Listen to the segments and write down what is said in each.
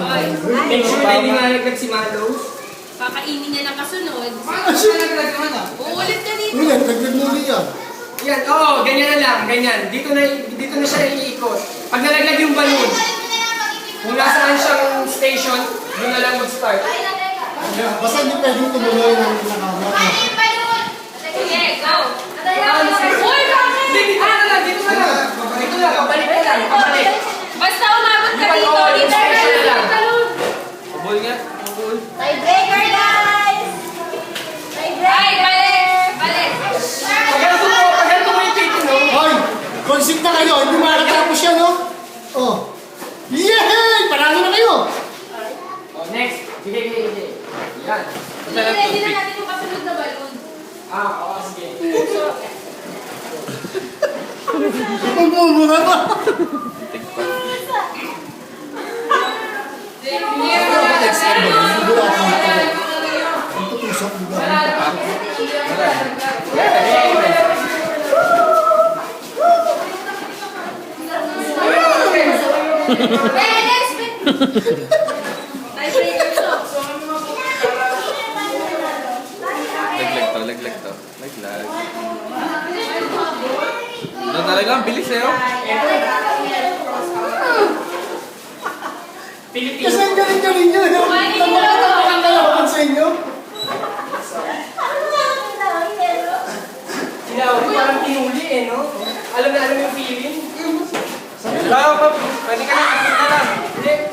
Make sure na hindi nalaglag si Malo. Kakainin niya ng kasunod. Uulit ka dito. Ulit, naglag mo yan. Yan, oo, ganyan na lang, ganyan. Dito na siya iikot. Pag nalaglag yung balloon, kung nasaan siyang station, doon na lang mag-start. Basta hindi pwedeng tumuloy ng nakamot. Sige, go. Uy, bakit? Dito na lang. Dito na, pabalik na lang, pabalik. Basta umabot ka dito. Dito na lang. Pabol nga, pabol. Tiebreaker, guys! Ay, balik. Pag ganito mo yung titin, no? Hoy! Concept na kayo, hindi makakatapos yan, no? Oh. Yay! Panalo na kayo! Oh, next. Sige. Yan. Ready na natin yung kasunod na balon. Oo, sige. Pagmumura ba? Ito tusok, di ba? Laglag to. Laglag. Ano talaga? Ang bilis eh, oh. Kasi ang galing-galing nyo. Napakatapakan kayo ako sa inyo. Sila, parang pinuli eh, no? Alam yung feeling. Pwede ka lang.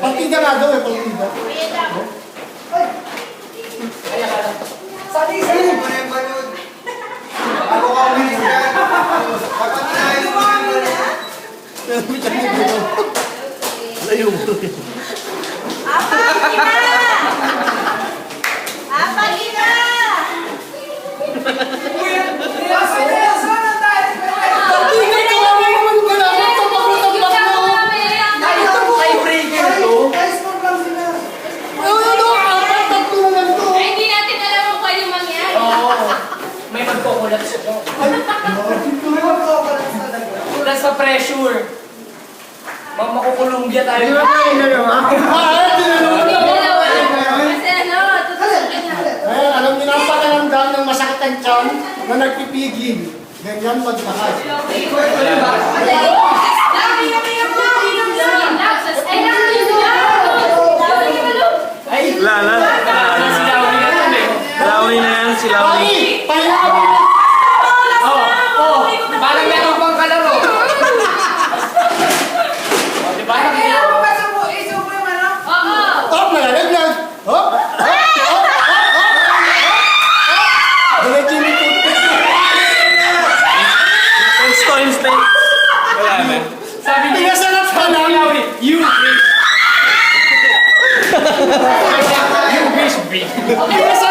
Partida nga daw eh, partida. Sali. Ako ka ulit yan. Dapat tayo Layo mo. Apat kita! Tingnan ka lang naman ka lang. Tapak mo. Tiebreaker to. Ano, apat, tatlo na lang to. Ay, hindi natin alam kung paano mangyari. Oo. May magkukulat siya. Kulat sa pressure. Makukulungya tayo. Di ba tayo na naman? Hindi dalawa. Kasi ano, tutusukin na. Ayan, alam niyo na ang pakiramdam ng masakit ang tiyan na nagpipigil. Ganyan maglakas. Ay, Lala. si Lawi na yun eh. Silawi na yan, silawi. Payabi! Parang meron pang kalaro. Diba? Oo. Oh, malalaglag! Oh! Diretso yung toothpick. Instinct. Wala na. Sabi niya, Pinasarap ka lang. Lawi, you